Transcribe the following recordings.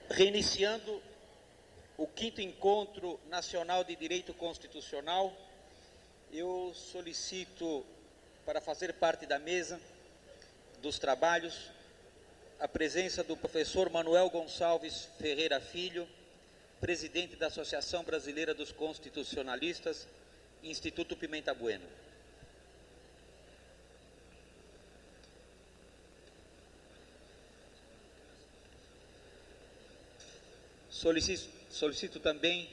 Reiniciando o 5º Encontro Nacional de Direito Constitucional, eu solicito para fazer parte da mesa dos trabalhos a presença do professor Manuel Gonçalves Ferreira Filho, presidente da Associação Brasileira dos Constitucionalistas, Instituto Pimenta Bueno. Solicito também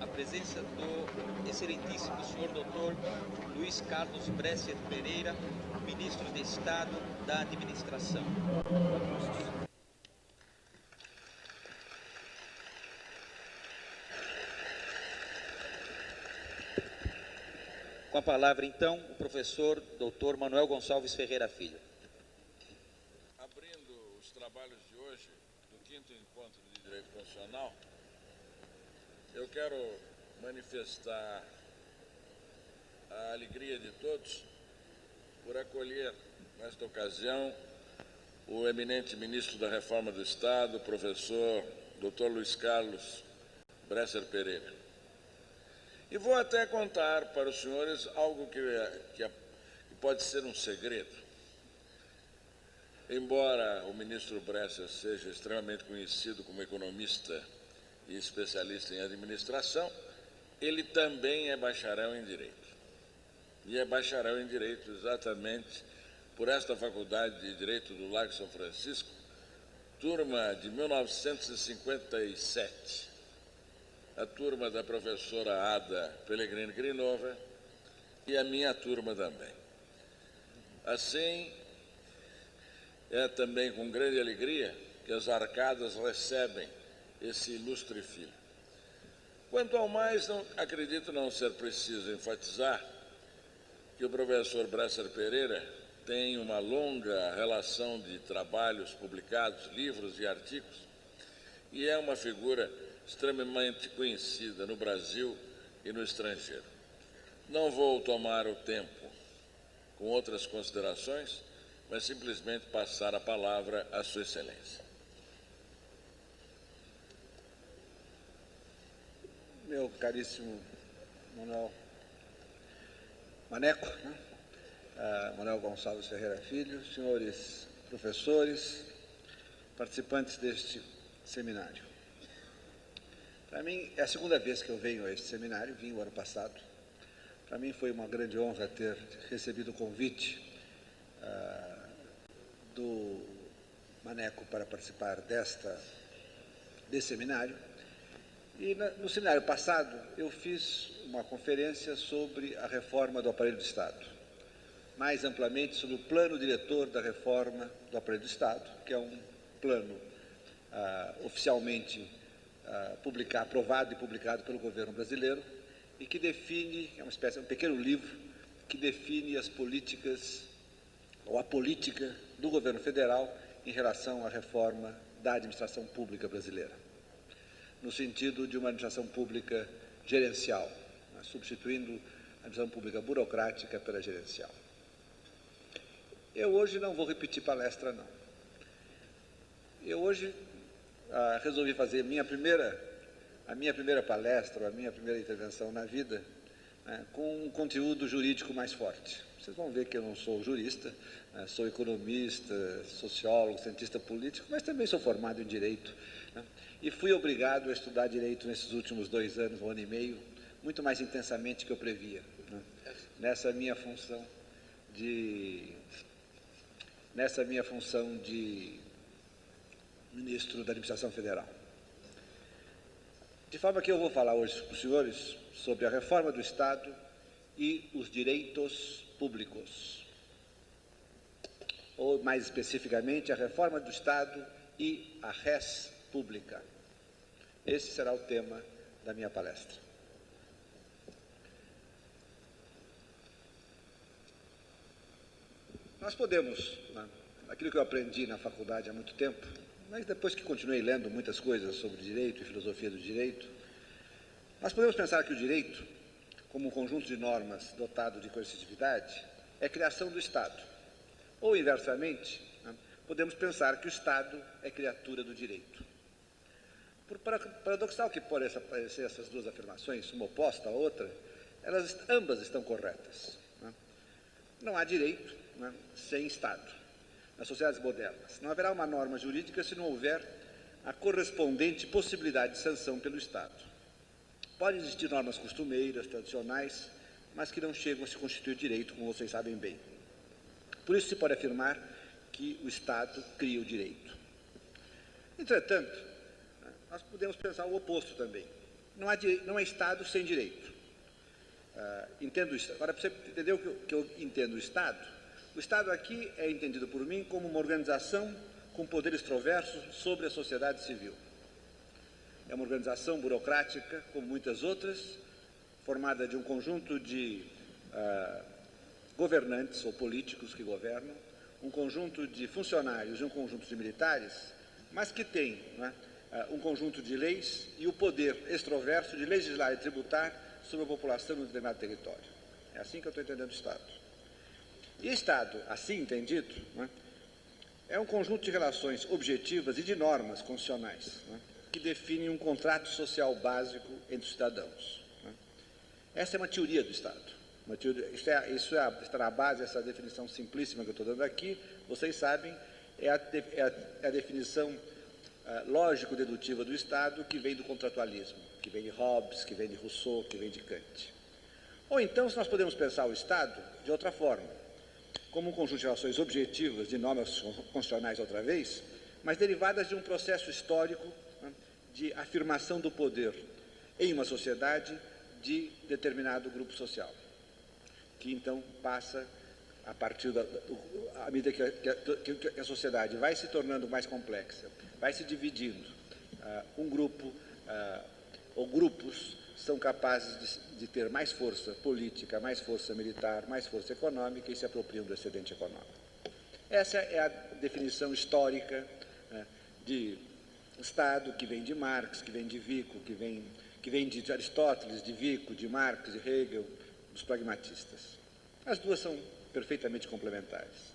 a presença do excelentíssimo senhor Dr. Luiz Carlos Bresser Pereira, ministro de Estado da Administração. Com a palavra, então, o professor Dr. Manuel Gonçalves Ferreira Filho. Abrindo os trabalhos de hoje, do 5º Encontro de Direito Constitucional, eu quero manifestar a alegria de todos por acolher, nesta ocasião, o eminente ministro da Reforma do Estado, o professor Dr. Luiz Carlos Bresser Pereira. E vou até contar para os senhores algo que pode ser um segredo. Embora o ministro Bresser seja extremamente conhecido como economista e especialista em administração, ele também é bacharel em Direito. E é bacharel em Direito exatamente por esta Faculdade de Direito do Largo São Francisco, turma de 1957. A turma da professora Ada Pellegrini Grinova e a minha turma também. Assim, é também com grande alegria que as arcadas recebem esse ilustre filho. Quanto ao mais, acredito não ser preciso enfatizar que o professor Bresser Pereira tem uma longa relação de trabalhos publicados, livros e artigos, e é uma figura extremamente conhecida no Brasil e no estrangeiro. Não vou tomar o tempo com outras considerações, mas simplesmente passar a palavra à Sua Excelência. Meu caríssimo Maneco, Manuel Gonçalves Ferreira Filho, senhores professores, participantes deste seminário. Para mim, é a segunda vez que eu venho a este seminário, vim o ano passado. Para mim foi uma grande honra ter recebido o convite do Maneco para participar desse seminário. E no seminário passado eu fiz uma conferência sobre a reforma do aparelho do Estado, mais amplamente sobre o plano diretor da reforma do aparelho do Estado, que é um plano oficialmente aprovado e publicado pelo governo brasileiro e que define, é um pequeno livro que define as políticas ou a política do governo federal em relação à reforma da administração pública brasileira, no sentido de uma administração pública gerencial, né, substituindo a administração pública burocrática pela gerencial. Eu hoje não vou repetir palestra, não. Eu hoje resolvi fazer a minha primeira palestra, a minha primeira intervenção na vida, né, com um conteúdo jurídico mais forte. Vocês vão ver que eu não sou jurista, né, sou economista, sociólogo, cientista político, mas também sou formado em Direito, né, e fui obrigado a estudar Direito nesses últimos 2 anos, 1 ano e meio, muito mais intensamente que eu previa, né, nessa minha função de ministro da Administração Federal. De forma que eu vou falar hoje para os senhores sobre a reforma do Estado e os direitos públicos. Ou, mais especificamente, a reforma do Estado e a res pública. Esse será o tema da minha palestra. Nós podemos, né, aquilo que eu aprendi na faculdade há muito tempo, mas depois que continuei lendo muitas coisas sobre direito e filosofia do direito, nós podemos pensar que o direito, como um conjunto de normas dotado de coercitividade, é criação do Estado. Ou, inversamente, né, podemos pensar que o Estado é criatura do direito. Por paradoxal que parecer essas duas afirmações, uma oposta à outra, ambas estão corretas. Não há direito, sem Estado. Nas sociedades modernas, não haverá uma norma jurídica se não houver a correspondente possibilidade de sanção pelo Estado. Podem existir normas costumeiras, tradicionais, mas que não chegam a se constituir direito, como vocês sabem bem. Por isso se pode afirmar que o Estado cria o direito. Entretanto, nós podemos pensar o oposto também. Não há Estado sem direito. Agora, para você entender o que eu entendo o Estado aqui é entendido por mim como uma organização com poder extroverso sobre a sociedade civil. É uma organização burocrática, como muitas outras, formada de um conjunto de governantes ou políticos que governam, um conjunto de funcionários e um conjunto de militares, mas que tem um conjunto de leis e o poder extroverso de legislar e tributar sobre a população de um determinado território. É assim que eu estou entendendo o Estado. E Estado, assim entendido, é um conjunto de relações objetivas e de normas constitucionais que definem um contrato social básico entre os cidadãos. Essa é uma teoria do Estado. Está na base dessa definição simplíssima que eu estou dando aqui. Vocês sabem, é a definição lógico-dedutiva do Estado que vem do contratualismo, que vem de Hobbes, que vem de Rousseau, que vem de Kant. Ou então, se nós podemos pensar o Estado de outra forma, como um conjunto de relações objetivas, de normas constitucionais outra vez, mas derivadas de um processo histórico de afirmação do poder em uma sociedade de determinado grupo social, que então passa, a partir à medida que a sociedade vai se tornando mais complexa, vai se dividindo, um grupo ou grupos são capazes de ter mais força política, mais força militar, mais força econômica e se apropriam do excedente econômico. Essa é a definição histórica de Estado, que vem de Marx, que vem de Vico, que vem de Aristóteles, de Vico, de Marx, de Hegel, dos pragmatistas. As duas são perfeitamente complementares.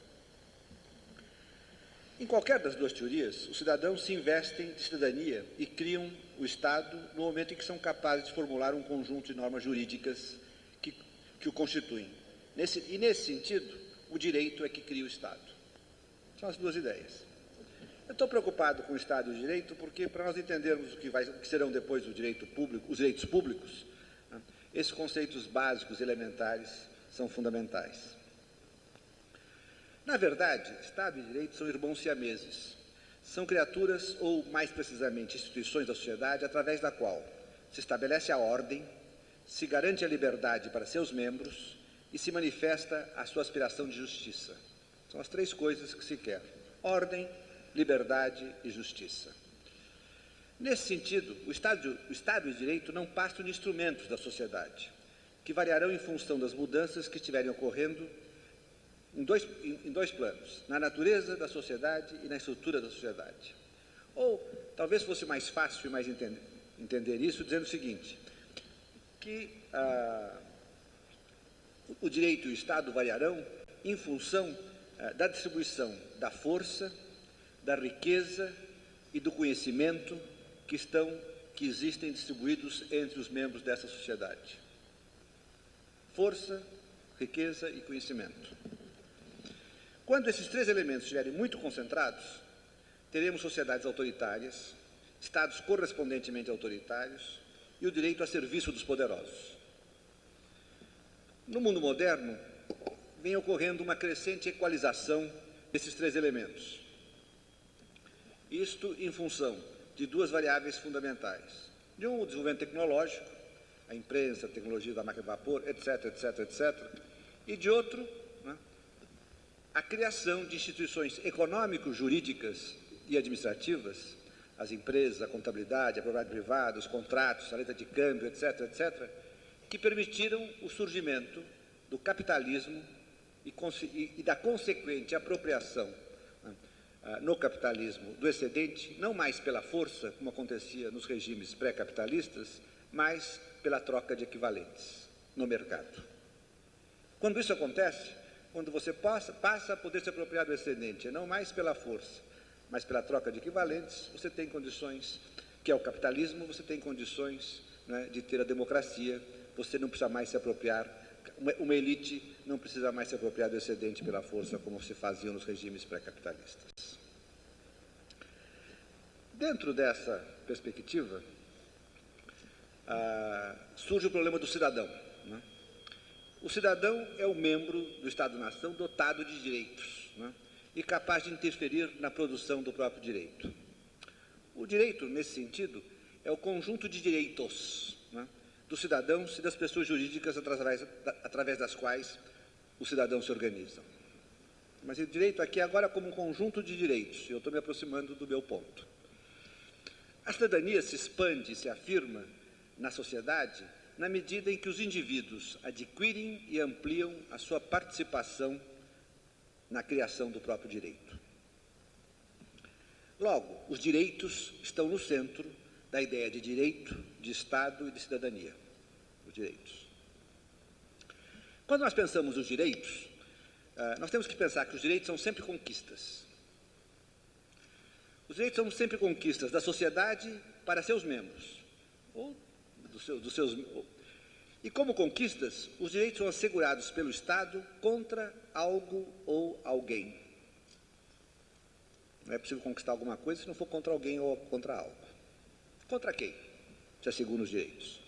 Em qualquer das duas teorias, os cidadãos se investem de cidadania e criam o Estado no momento em que são capazes de formular um conjunto de normas jurídicas que o constituem. E nesse sentido, o direito é que cria o Estado. São as duas ideias. Eu estou preocupado com o Estado e o direito porque, para nós entendermos o que serão depois o direito público, os direitos públicos, esses conceitos básicos, elementares, são fundamentais. Na verdade, Estado e direito são irmãos siameses. São criaturas, ou mais precisamente, instituições da sociedade, através da qual se estabelece a ordem, se garante a liberdade para seus membros e se manifesta a sua aspiração de justiça. São as três coisas que se quer: ordem, liberdade e justiça. Nesse sentido, o Estado e o direito não passam de instrumentos da sociedade, que variarão em função das mudanças que estiverem ocorrendo em dois planos: na natureza da sociedade e na estrutura da sociedade. Ou talvez fosse mais fácil e mais entender isso dizendo o seguinte, que o direito e o Estado variarão em função da distribuição da força, da riqueza e do conhecimento que existem distribuídos entre os membros dessa sociedade. Força, riqueza e conhecimento. Quando esses três elementos estiverem muito concentrados, teremos sociedades autoritárias, Estados correspondentemente autoritários e o direito a serviço dos poderosos. No mundo moderno, vem ocorrendo uma crescente equalização desses três elementos. Isto em função de duas variáveis fundamentais. De um, o desenvolvimento tecnológico, a imprensa, a tecnologia da máquina de vapor, etc., etc., etc. E de outro, a criação de instituições econômico-jurídicas e administrativas, as empresas, a contabilidade, a propriedade privada, os contratos, a letra de câmbio, etc., etc., que permitiram o surgimento do capitalismo e da consequente apropriação no capitalismo do excedente, não mais pela força, como acontecia nos regimes pré-capitalistas, mas pela troca de equivalentes no mercado. Quando isso acontece, quando você passa a poder se apropriar do excedente, não mais pela força, mas pela troca de equivalentes, você tem condições, que é o capitalismo, você tem condições, né, de ter a democracia, você não precisa mais se apropriar, uma elite não precisa mais se apropriar do excedente pela força, como se fazia nos regimes pré-capitalistas. Dentro dessa perspectiva, surge o problema do cidadão, né? O cidadão é o membro do Estado-nação dotado de direitos, né, e capaz de interferir na produção do próprio direito. O direito, nesse sentido, é o conjunto de direitos, né, dos cidadãos e das pessoas jurídicas através das quais os cidadãos se organizam. Mas o direito aqui agora como um conjunto de direitos, e eu estou me aproximando do meu ponto. A cidadania se expande e se afirma na sociedade na medida em que os indivíduos adquirem e ampliam a sua participação na criação do próprio direito. Logo, os direitos estão no centro da ideia de direito, de Estado e de cidadania. Os direitos. Quando nós pensamos nos direitos, nós temos que pensar que os direitos são sempre conquistas. Os direitos são sempre conquistas da sociedade para seus membros, ou e como conquistas, os direitos são assegurados pelo Estado contra algo ou alguém. Não é possível conquistar alguma coisa se não for contra alguém ou contra algo. Contra quem se asseguram os direitos?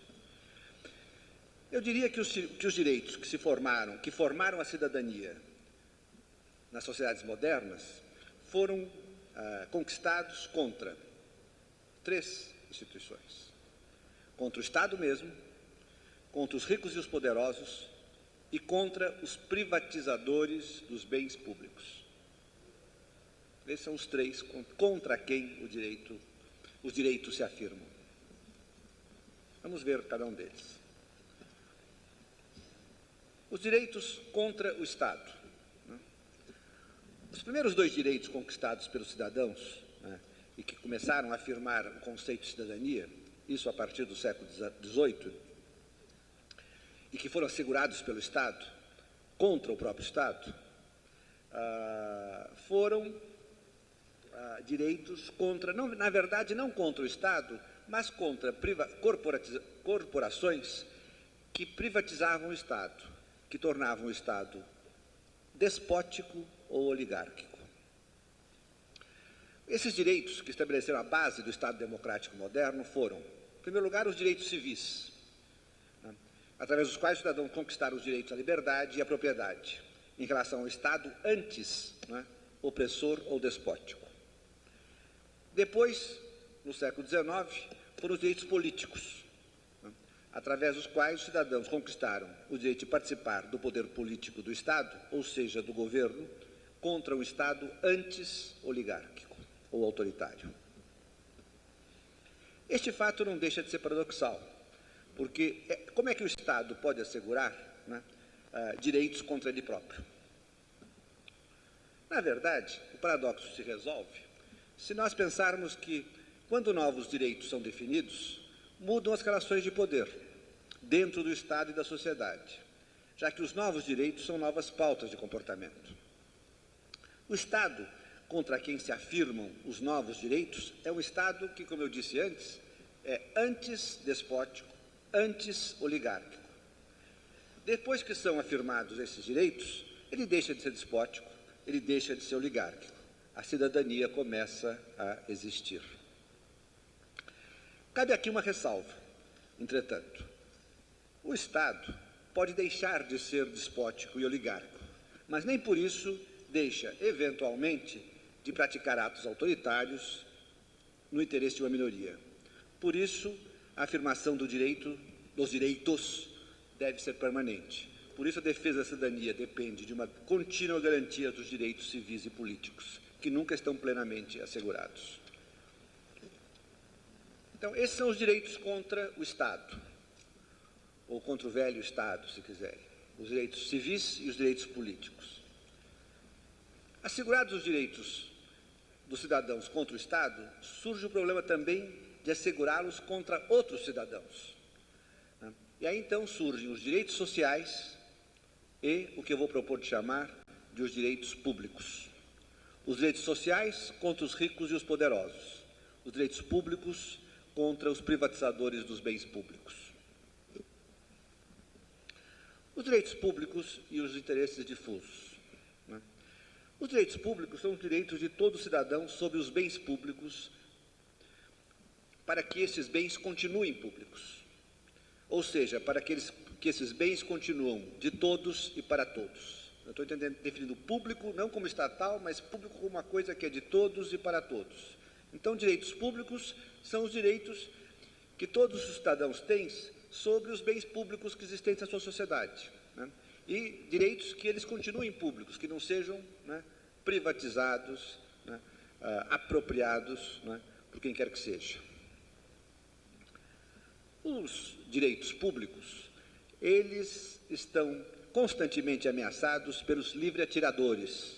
Eu diria que os direitos que formaram a cidadania nas sociedades modernas foram conquistados contra 3 instituições. Contra o Estado mesmo, contra os ricos e os poderosos e contra os privatizadores dos bens públicos. Esses são os 3 contra quem os direitos se afirmam. Vamos ver cada um deles. Os direitos contra o Estado. Os primeiros 2 direitos conquistados pelos cidadãos, né, e que começaram a afirmar o conceito de cidadania, isso a partir do século XVIII, e que foram assegurados pelo Estado, contra o próprio Estado, foram direitos contra, não, na verdade, não contra o Estado, mas contra corporações que privatizavam o Estado, que tornavam o Estado despótico ou oligárquico. Esses direitos que estabeleceram a base do Estado democrático moderno foram, em primeiro lugar, os direitos civis, né, através dos quais os cidadãos conquistaram os direitos à liberdade e à propriedade, em relação ao Estado antes, né, opressor ou despótico. Depois, no século XIX, foram os direitos políticos, né, através dos quais os cidadãos conquistaram o direito de participar do poder político do Estado, ou seja, do governo, contra um Estado antes oligárquico ou autoritário. Este fato não deixa de ser paradoxal, porque como é que o Estado pode assegurar, né, direitos contra ele próprio? Na verdade, o paradoxo se resolve se nós pensarmos que, quando novos direitos são definidos, mudam as relações de poder dentro do Estado e da sociedade, já que os novos direitos são novas pautas de comportamento. O Estado contra quem se afirmam os novos direitos é um Estado que, como eu disse antes, é antes despótico, antes oligárquico. Depois que são afirmados esses direitos, ele deixa de ser despótico, ele deixa de ser oligárquico. A cidadania começa a existir. Cabe aqui uma ressalva, entretanto. O Estado pode deixar de ser despótico e oligárquico, mas nem por isso deixa, eventualmente, de praticar atos autoritários no interesse de uma minoria. Por isso, a afirmação dos direitos deve ser permanente. Por isso, a defesa da cidadania depende de uma contínua garantia dos direitos civis e políticos, que nunca estão plenamente assegurados. Então, esses são os direitos contra o Estado, ou contra o velho Estado, se quiserem. Os direitos civis e os direitos políticos. Assegurados os direitos dos cidadãos contra o Estado, surge o problema também de assegurá-los contra outros cidadãos. E aí, então, surgem os direitos sociais e o que eu vou propor de chamar e os direitos públicos. Os direitos sociais contra os ricos e os poderosos. Os direitos públicos contra os privatizadores dos bens públicos. Os direitos públicos e os interesses difusos. Os direitos públicos são os direitos de todo cidadão sobre os bens públicos para que esses bens continuem públicos. Ou seja, para que esses bens continuam de todos e para todos. Eu estou definindo público não como estatal, mas público como uma coisa que é de todos e para todos. Então, direitos públicos são os direitos que todos os cidadãos têm sobre os bens públicos que existem na sua sociedade. E direitos que eles continuem públicos, que não sejam privatizados, apropriados por quem quer que seja. Os direitos públicos, eles estão constantemente ameaçados pelos livre atiradores,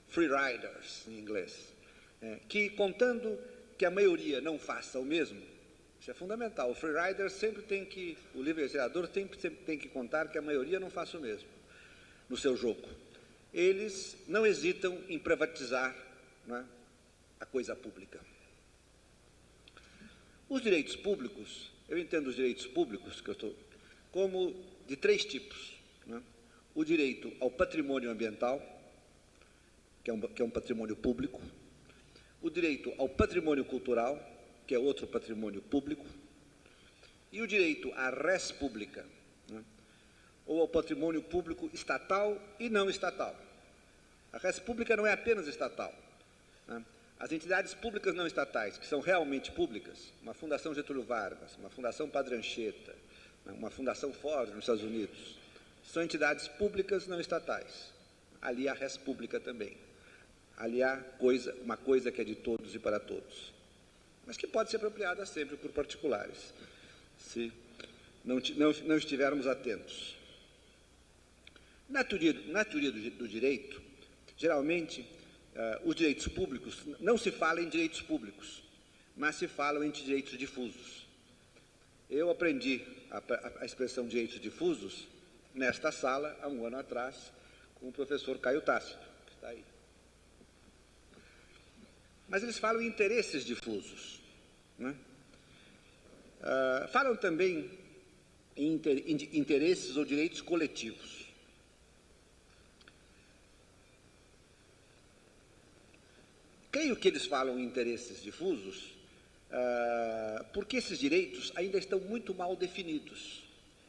free riders em inglês, que, contando que a maioria não faça o mesmo, isso é fundamental. O free rider o livre atirador sempre tem que contar que a maioria não faça o mesmo no seu jogo. Eles não hesitam em privatizar a coisa pública. Os direitos públicos, eu entendo os direitos públicos como de 3 tipos. O direito ao patrimônio ambiental, que é um patrimônio público. O direito ao patrimônio cultural, que é outro patrimônio público. E o direito à res pública, ou ao patrimônio público estatal e não estatal. A res pública não é apenas estatal. As entidades públicas não estatais, que são realmente públicas, uma Fundação Getúlio Vargas, uma Fundação Padre Anchieta, uma Fundação Ford nos Estados Unidos, são entidades públicas não estatais. Ali há res pública também. Ali há uma coisa que é de todos e para todos, mas que pode ser apropriada sempre por particulares, se não estivermos atentos. Na teoria do direito, geralmente, os direitos públicos, não se fala em direitos públicos, mas se falam em direitos difusos. Eu aprendi a expressão direitos difusos nesta sala, há um ano atrás, com o professor Caio Tácito, que está aí. Mas eles falam em interesses difusos. Falam também em interesses ou direitos coletivos. Creio que eles falam em interesses difusos porque esses direitos ainda estão muito mal definidos.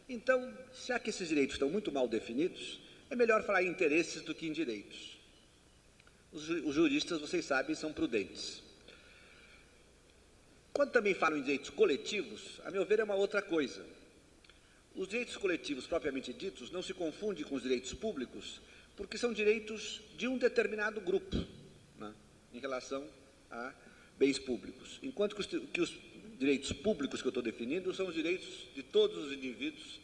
Então, já que esses direitos estão muito mal definidos, é melhor falar em interesses do que em direitos. Os juristas, vocês sabem, são prudentes. Quando também falam em direitos coletivos, a meu ver, é uma outra coisa. Os direitos coletivos, propriamente ditos, não se confundem com os direitos públicos, porque são direitos de um determinado grupo, em relação a bens públicos. Enquanto que os direitos públicos que eu estou definindo são os direitos de todos os indivíduos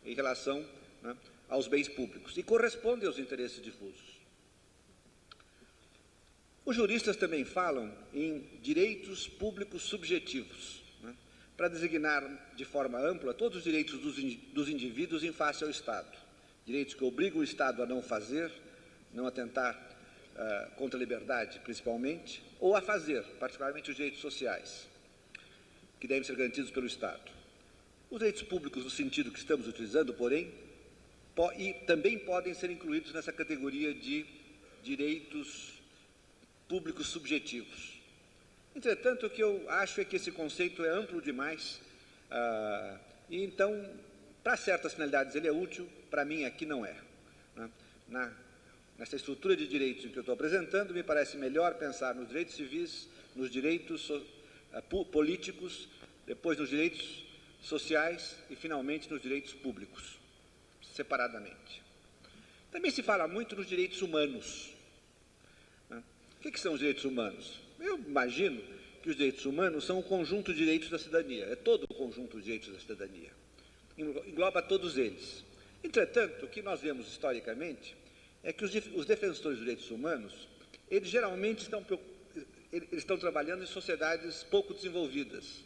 em relação aos bens públicos e correspondem aos interesses difusos. Os juristas também falam em direitos públicos subjetivos, para designar de forma ampla todos os direitos dos indivíduos em face ao Estado. Direitos que obrigam o Estado a não fazer, não atentar contra a liberdade, principalmente, ou a fazer, particularmente os direitos sociais, que devem ser garantidos pelo Estado. Os direitos públicos, no sentido que estamos utilizando, porém, também podem ser incluídos nessa categoria de direitos públicos subjetivos. Entretanto, o que eu acho é que esse conceito é amplo demais, e então, para certas finalidades ele é útil, para mim aqui não é. Nessa estrutura de direitos que eu estou apresentando, me parece melhor pensar nos direitos civis, nos direitos políticos, depois nos direitos sociais e, finalmente, nos direitos públicos, separadamente. Também se fala muito nos direitos humanos. O que são os direitos humanos? Eu imagino que os direitos humanos são o conjunto de direitos da cidadania, é todo o conjunto de direitos da cidadania, engloba todos eles. Entretanto, o que nós vemos historicamente é que os defensores dos direitos humanos, eles geralmente estão trabalhando em sociedades pouco desenvolvidas,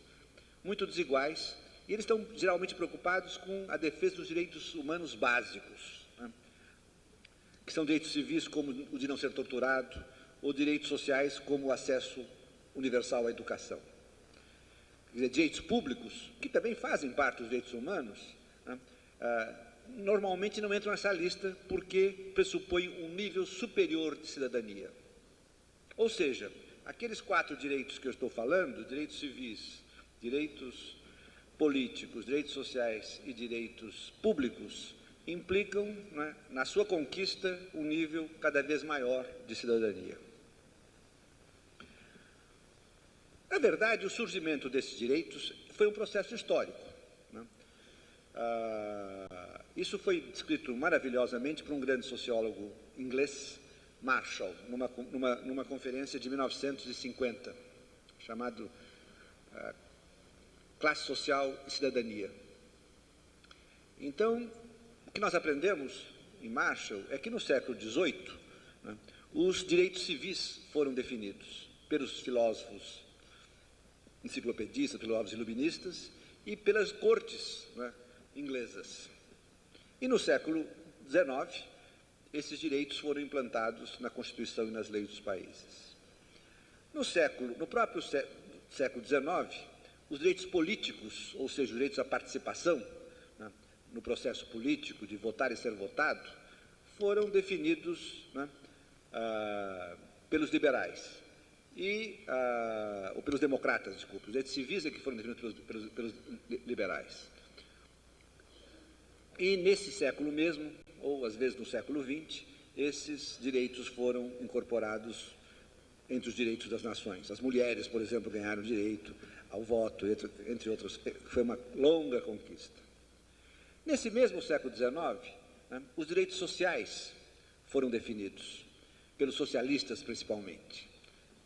muito desiguais, e eles estão geralmente preocupados com a defesa dos direitos humanos básicos. que são direitos civis como o de não ser torturado, ou direitos sociais como o acesso universal à educação. Quer dizer, direitos públicos, que também fazem parte dos direitos humanos, né, normalmente não entram nessa lista porque pressupõem um nível superior de cidadania. Ou seja, aqueles 4 direitos que eu estou falando, direitos civis, direitos políticos, direitos sociais e direitos públicos, implicam, né, na sua conquista, um nível cada vez maior de cidadania. Na verdade, o surgimento desses direitos foi um processo histórico, né? Isso foi descrito maravilhosamente por um grande sociólogo inglês, Marshall, numa conferência de 1950, chamado Classe Social e Cidadania. Então, o que nós aprendemos em Marshall é que no século XVIII, né, os direitos civis foram definidos pelos filósofos enciclopedistas, filósofos iluministas e pelas cortes, né, inglesas. E no século XIX, esses direitos foram implantados na Constituição e nas leis dos países. No próprio século XIX, os direitos políticos, ou seja, os direitos à participação, né, no processo político, de votar e ser votado, foram definidos, né, pelos liberais. Ou pelos democratas, desculpa. Os direitos civis é que foram definidos pelos liberais. E nesse século mesmo, ou às vezes no século XX, esses direitos foram incorporados entre os direitos das nações. As mulheres, por exemplo, ganharam direito ao voto, entre outros. Foi uma longa conquista. Nesse mesmo século XIX, né, os direitos sociais foram definidos, pelos socialistas principalmente.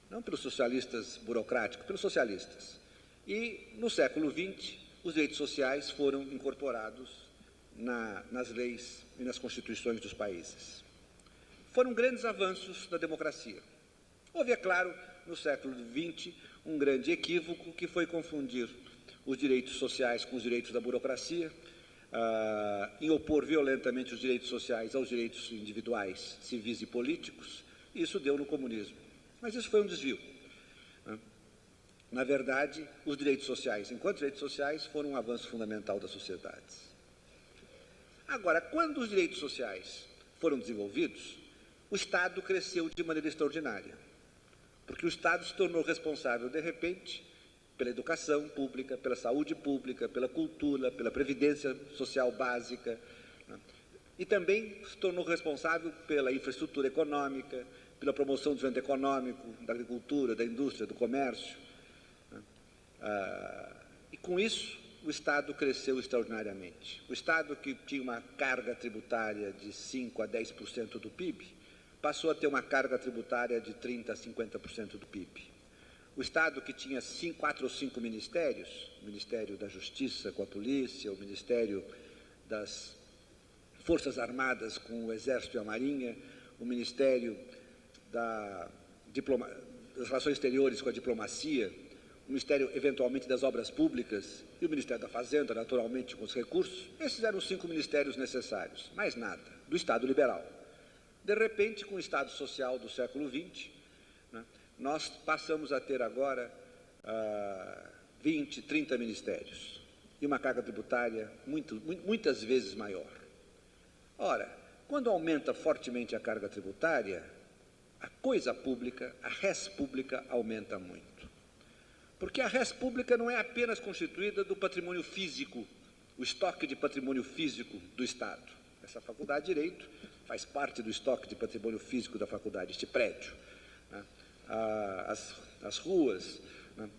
Não pelos socialistas burocráticos, pelos socialistas. E, no século XX, os direitos sociais foram incorporados nas leis e nas constituições dos países. Foram grandes avanços da democracia. Houve, é claro, no século XX, um grande equívoco que foi confundir os direitos sociais com os direitos da burocracia, em opor violentamente os direitos sociais aos direitos individuais, civis e políticos, e isso deu no comunismo. Mas isso foi um desvio. Na verdade, os direitos sociais, enquanto direitos sociais, foram um avanço fundamental das sociedades. Agora, quando os direitos sociais foram desenvolvidos, o Estado cresceu de maneira extraordinária, porque o Estado se tornou responsável, de repente, pela educação pública, pela saúde pública, pela cultura, pela previdência social básica, né? E também se tornou responsável pela infraestrutura econômica, pela promoção do desenvolvimento econômico, da agricultura, da indústria, do comércio. Né? E com isso, o Estado cresceu extraordinariamente. O Estado, que tinha uma carga tributária de 5% a 10% do PIB, passou a ter uma carga tributária de 30% a 50% do PIB. O Estado, que tinha 4 ou 5 ministérios, o Ministério da Justiça com a Polícia, o Ministério das Forças Armadas com o Exército e a Marinha, o Ministério das Relações Exteriores com a Diplomacia, o Ministério, eventualmente, das Obras Públicas e o Ministério da Fazenda, naturalmente, com os recursos. Esses eram os 5 ministérios necessários, mais nada, do Estado liberal. De repente, com o Estado social do século XX, né, nós passamos a ter agora 20, 30 ministérios e uma carga tributária muitas vezes maior. Ora, quando aumenta fortemente a carga tributária, a coisa pública, a res pública, aumenta muito. Porque a res pública não é apenas constituída do patrimônio físico, o estoque de patrimônio físico do Estado. Essa faculdade de Direito faz parte do estoque de patrimônio físico da faculdade, este prédio. Né? As ruas, né?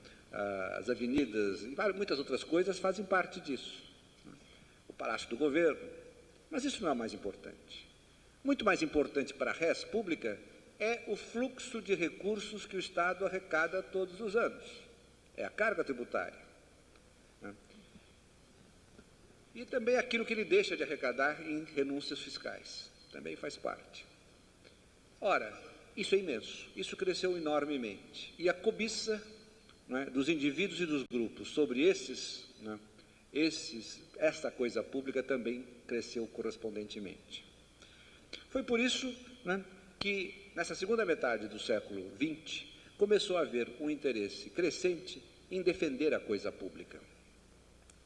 As avenidas e muitas outras coisas fazem parte disso. Né? O Palácio do Governo. Mas isso não é o mais importante. Muito mais importante para a res pública é o fluxo de recursos que o Estado arrecada todos os anos. É a carga tributária. Né? E também aquilo que ele deixa de arrecadar em renúncias fiscais. Também faz parte. Ora, isso é imenso. Isso cresceu enormemente. E a cobiça, né, dos indivíduos e dos grupos sobre né, essa coisa pública também cresceu correspondentemente. Foi por isso, né, que, nessa segunda metade do século XX, começou a haver um interesse crescente em defender a coisa pública.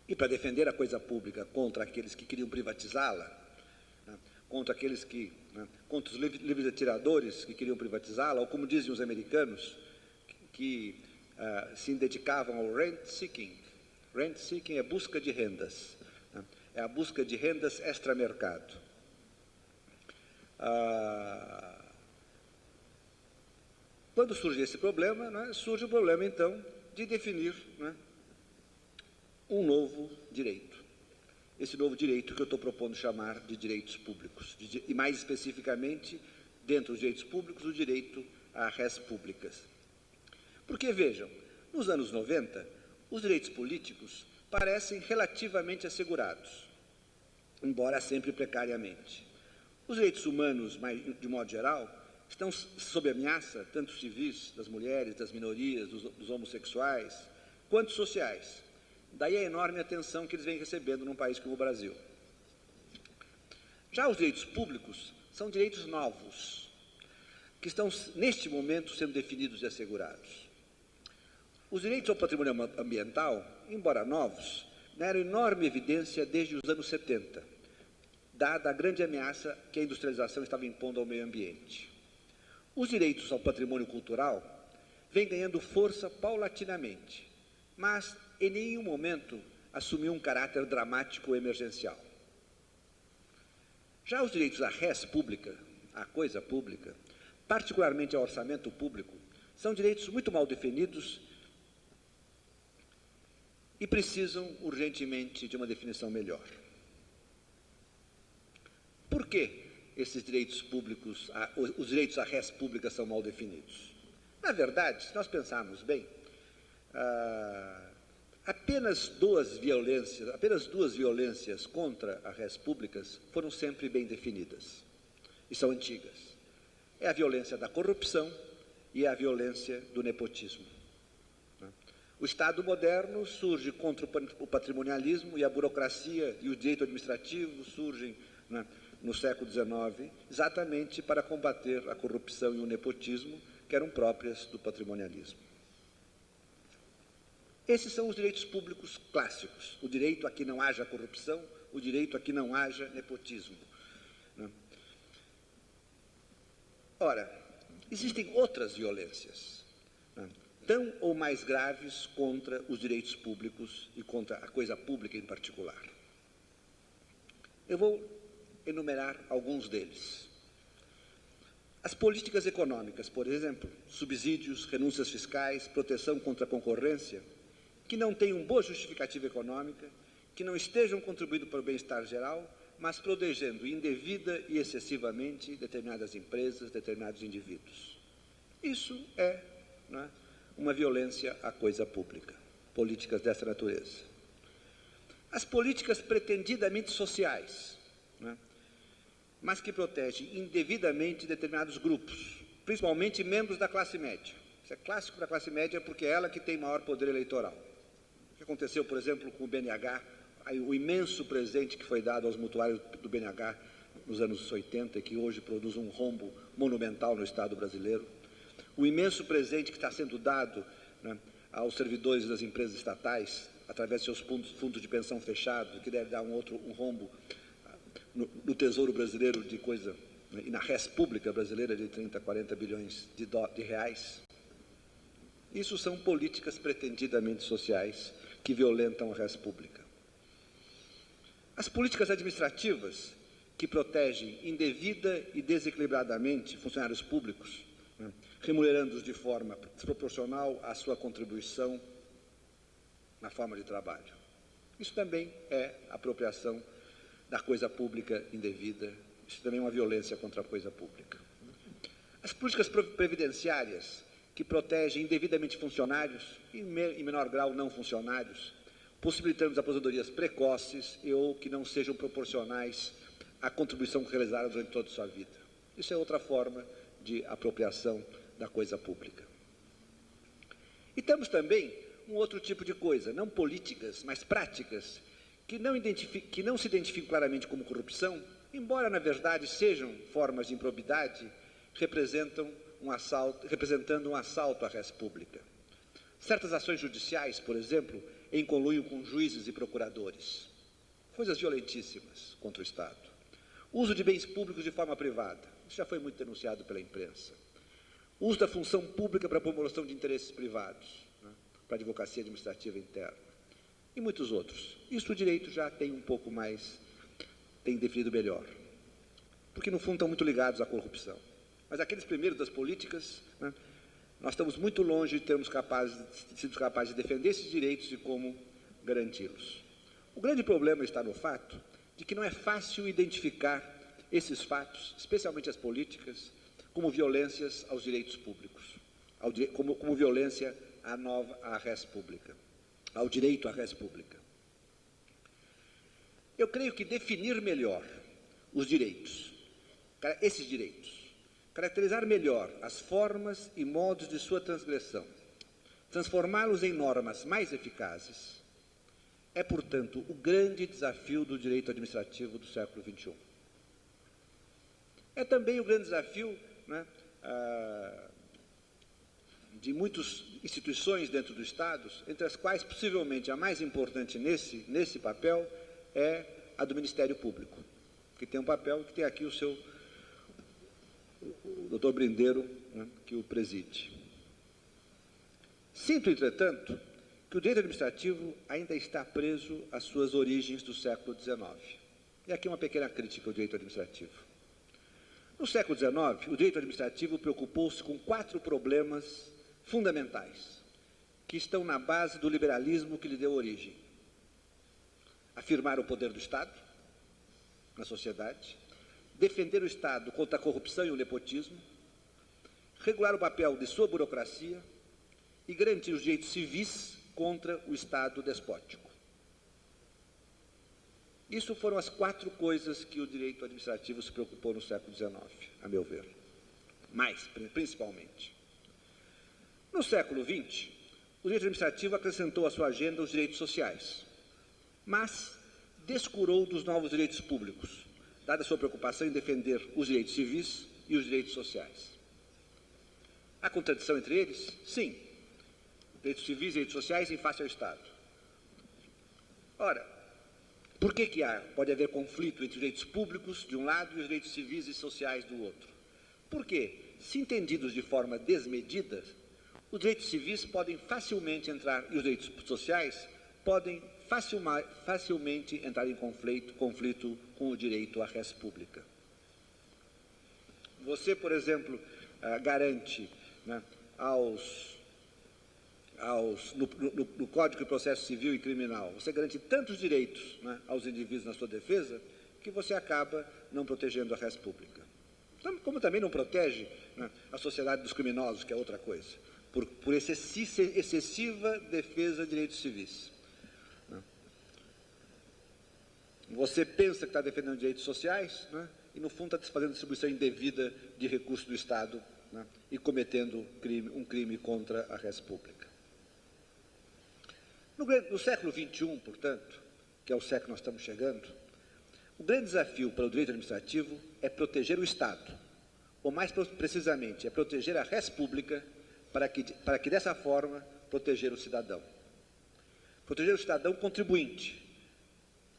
E para defender a coisa pública contra aqueles que queriam privatizá-la, né, contra aqueles que, né, contra os livres atiradores que queriam privatizá-la, ou como dizem os americanos, que se dedicavam ao rent seeking. Rent seeking é busca de rendas, né, é a busca de rendas extramercado. Quando surge esse problema, né, surge o problema, então, de definir, né, um novo direito. Esse novo direito que eu estou propondo chamar de direitos públicos, e mais especificamente, dentro dos direitos públicos, o direito a res públicas. Porque, vejam, nos anos 90, os direitos políticos parecem relativamente assegurados, embora sempre precariamente. Os direitos humanos, de modo geral, estão sob ameaça, tanto civis, das mulheres, das minorias, dos homossexuais, quanto sociais. Daí a enorme atenção que eles vêm recebendo num país como o Brasil. Já os direitos públicos são direitos novos, que estão, neste momento, sendo definidos e assegurados. Os direitos ao patrimônio ambiental, embora novos, deram enorme evidência desde os anos 70, dada a grande ameaça que a industrialização estava impondo ao meio ambiente. Os direitos ao patrimônio cultural vêm ganhando força paulatinamente, mas em nenhum momento assumiu um caráter dramático ou emergencial. Já os direitos à res pública, à coisa pública, particularmente ao orçamento público, são direitos muito mal definidos e precisam urgentemente de uma definição melhor. Por que esses direitos públicos, os direitos à res pública são mal definidos? Na verdade, se nós pensarmos bem, apenas duas violências contra a res públicas foram sempre bem definidas e são antigas. É a violência da corrupção e a violência do nepotismo. O Estado moderno surge contra o patrimonialismo e a burocracia e o direito administrativo surgem, né, no século XIX, exatamente para combater a corrupção e o nepotismo que eram próprias do patrimonialismo. Esses são os direitos públicos clássicos, o direito a que não haja corrupção, o direito a que não haja nepotismo. Né? Ora, existem outras violências, né, tão ou mais graves contra os direitos públicos e contra a coisa pública em particular. Eu vou enumerar alguns deles. As políticas econômicas, por exemplo, subsídios, renúncias fiscais, proteção contra a concorrência, que não tenham boa justificativa econômica, que não estejam contribuindo para o bem-estar geral, mas protegendo indevida e excessivamente determinadas empresas, determinados indivíduos. Isso é, né, uma violência à coisa pública, políticas dessa natureza. As políticas pretendidamente sociais, né, mas que protegem indevidamente determinados grupos, principalmente membros da classe média. Isso é clássico da classe média porque é ela que tem maior poder eleitoral. O que aconteceu, por exemplo, com o BNH, o imenso presente que foi dado aos mutuários do BNH nos anos 80, que hoje produz um rombo monumental no Estado brasileiro. O imenso presente que está sendo dado, né, aos servidores das empresas estatais, através de seus fundos de pensão fechados, que deve dar um rombo no Tesouro Brasileiro de coisa, né, e na res pública brasileira de 30, 40 bilhões de reais. Isso são políticas pretendidamente sociais que violentam a res pública. As políticas administrativas que protegem indevida e desequilibradamente funcionários públicos, né, remunerando-os de forma desproporcional à sua contribuição na forma de trabalho. Isso também é apropriação da coisa pública indevida, isso também é uma violência contra a coisa pública. As políticas previdenciárias que protegem indevidamente funcionários e, em menor grau, não funcionários, possibilitando as aposentadorias precoces ou que não sejam proporcionais à contribuição que realizaram durante toda a sua vida. Isso é outra forma de apropriação da coisa pública. E temos também um outro tipo de coisa, não políticas, mas práticas, que não se identificam claramente como corrupção, embora na verdade sejam formas de improbidade, representando um assalto à res pública. Certas ações judiciais, por exemplo, em conluio com juízes e procuradores. Coisas violentíssimas contra o Estado. Uso de bens públicos de forma privada. Isso já foi muito denunciado pela imprensa. Uso da função pública para a promoção de interesses privados, né, para a advocacia administrativa interna. E muitos outros. Isso o direito já tem um pouco mais, tem definido melhor. Porque, no fundo, estão muito ligados à corrupção. Mas aqueles primeiros das políticas, né, nós estamos muito longe de sermos capazes de defender esses direitos e como garanti-los. O grande problema está no fato de que não é fácil identificar esses fatos, especialmente as políticas, como violências aos direitos públicos, como violência à res pública, ao direito à res pública. Eu creio que definir melhor os direitos, esses direitos, caracterizar melhor as formas e modos de sua transgressão, transformá-los em normas mais eficazes, é, portanto, o grande desafio do direito administrativo do século XXI. É também o grande desafio, né, de muitas instituições dentro do Estado, entre as quais, possivelmente, a mais importante nesse papel é a do Ministério Público, que tem um papel que tem aqui o doutor Brindeiro, né, que o preside. Sinto, entretanto, que o direito administrativo ainda está preso às suas origens do século XIX. E aqui uma pequena crítica ao direito administrativo. No século XIX, o direito administrativo preocupou-se com 4 problemas fundamentais, que estão na base do liberalismo que lhe deu origem. Afirmar o poder do Estado na sociedade, defender o Estado contra a corrupção e o nepotismo, regular o papel de sua burocracia e garantir os direitos civis contra o Estado despótico. Isso foram as 4 coisas que o direito administrativo se preocupou no século XIX, a meu ver. Principalmente. No século XX, o direito administrativo acrescentou à sua agenda os direitos sociais, mas descurou dos novos direitos públicos, dada a sua preocupação em defender os direitos civis e os direitos sociais. Há contradição entre eles? Sim. Direitos civis e direitos sociais em face ao Estado. Ora, por que pode haver conflito entre os direitos públicos, de um lado, e os direitos civis e sociais, do outro? Porque, se entendidos de forma desmedida, os direitos civis podem facilmente entrar, e os direitos sociais podem facilmente entrar em conflito com o direito à res pública. Você, por exemplo, garante, né, no Código de Processo Civil e Criminal, você garante tantos direitos, né, aos indivíduos na sua defesa, que você acaba não protegendo a res pública. Como também não protege, né, a sociedade dos criminosos, que é outra coisa, por excessiva defesa de direitos civis. Você pensa que está defendendo direitos sociais, né, e no fundo está fazendo distribuição indevida de recursos do Estado, né, e cometendo um crime contra a res pública. No século XXI, portanto, que é o século que nós estamos chegando, o grande desafio para o direito administrativo é proteger o Estado, ou mais precisamente, é proteger a res pública para que dessa forma proteger o cidadão. Proteger o cidadão contribuinte,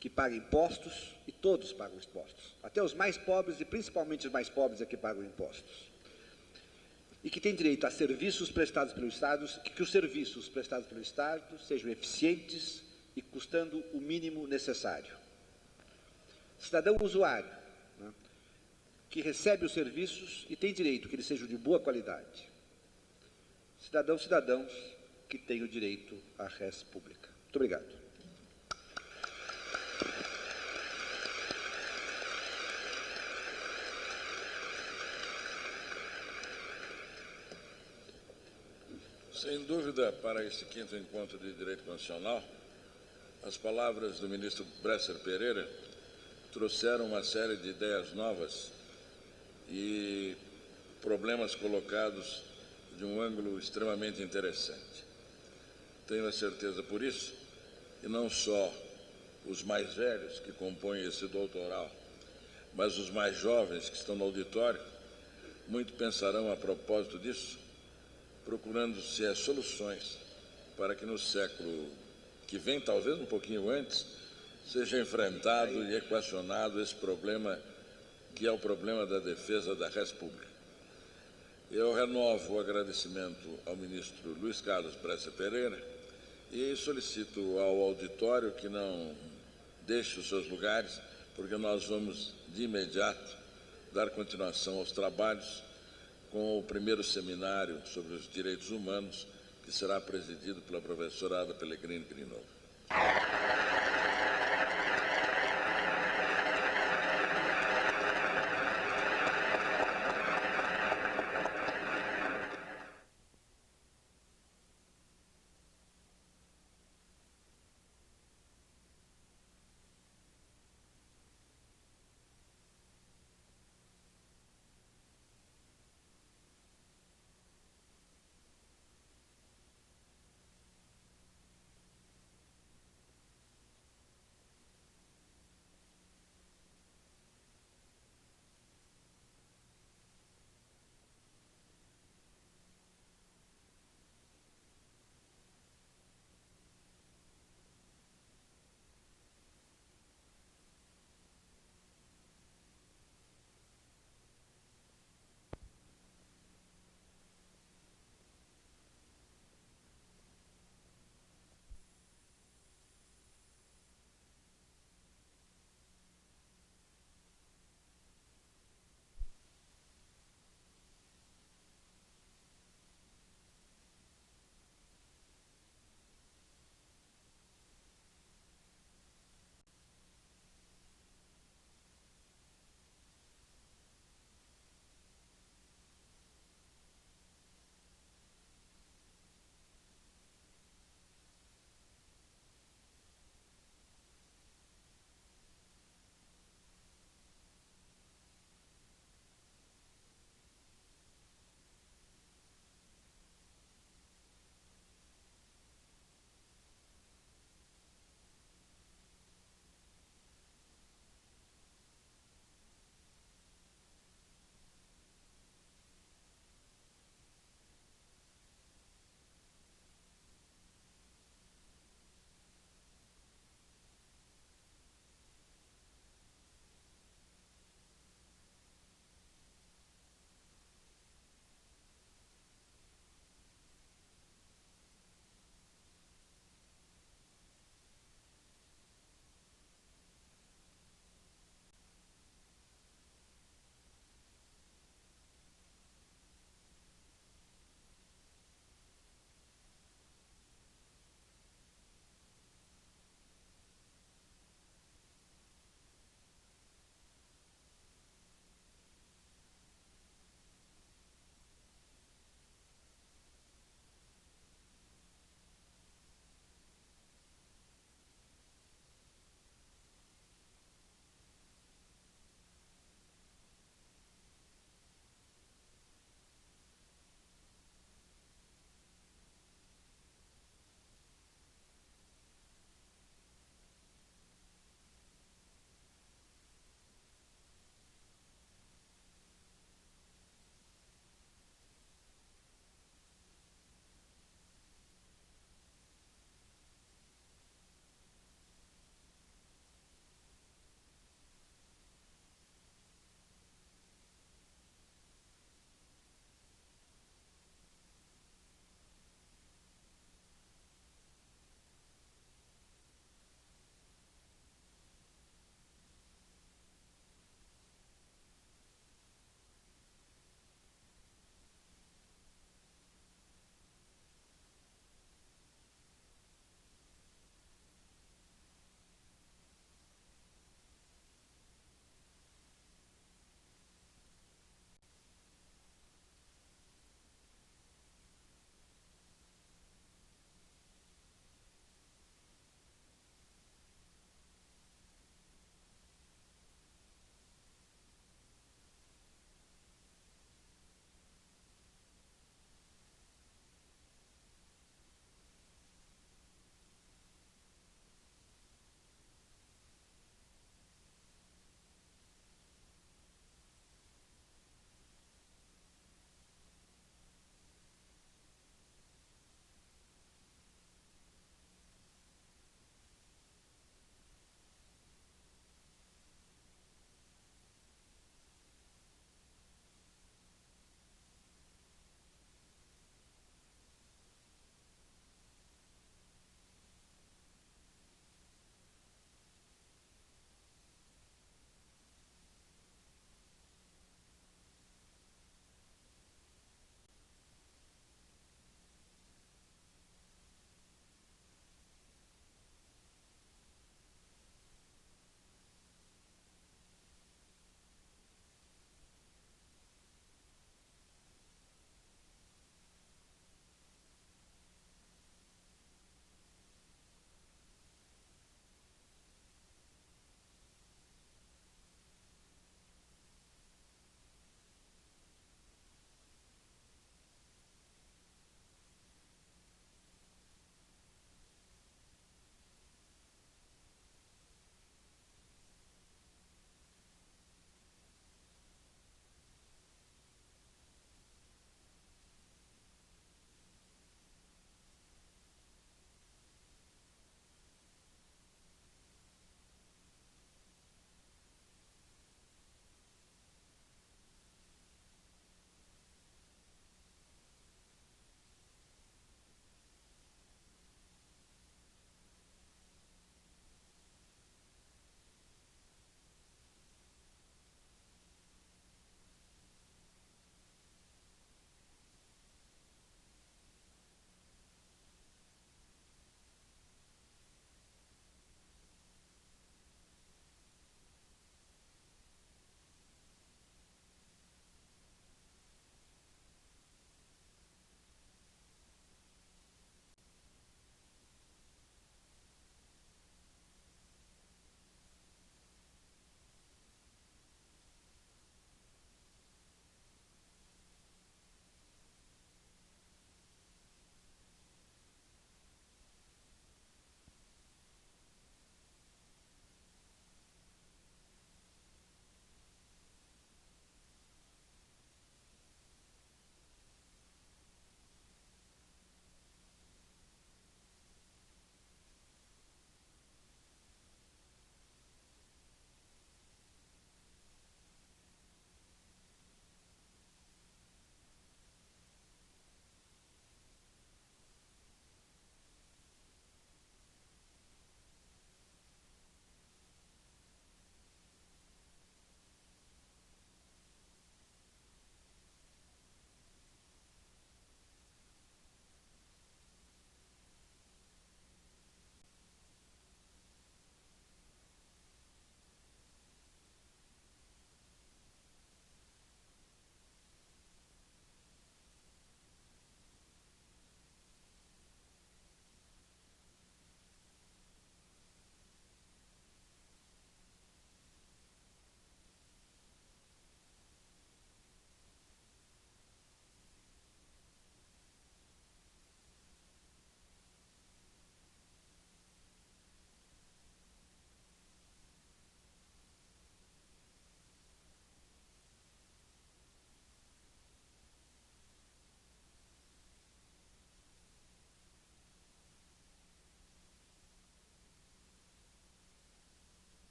que paga impostos, e todos pagam impostos, até os mais pobres, e principalmente os mais pobres é que pagam impostos, e que tem direito a serviços prestados pelo Estado, que os serviços prestados pelo Estado sejam eficientes e custando o mínimo necessário. Cidadão usuário, né, que recebe os serviços e tem direito que eles sejam de boa qualidade. Cidadãos que têm o direito à res pública. Muito obrigado. Sem dúvida, para este 5º encontro de Direito Constitucional, as palavras do ministro Bresser Pereira trouxeram uma série de ideias novas e problemas colocados de um ângulo extremamente interessante. Tenho a certeza por isso que não só os mais velhos que compõem esse doutoral mas os mais jovens que estão no auditório muito pensarão a propósito disso, procurando-se as soluções para que no século que vem, talvez um pouquinho antes, seja enfrentado e equacionado esse problema que é o problema da defesa da res pública. Eu renovo o agradecimento ao ministro Luiz Carlos Brescia Pereira e solicito ao auditório que não deixe os seus lugares, porque nós vamos, de imediato, dar continuação aos trabalhos com o primeiro seminário sobre os direitos humanos, que será presidido pela professora Ada Pellegrini Grinova.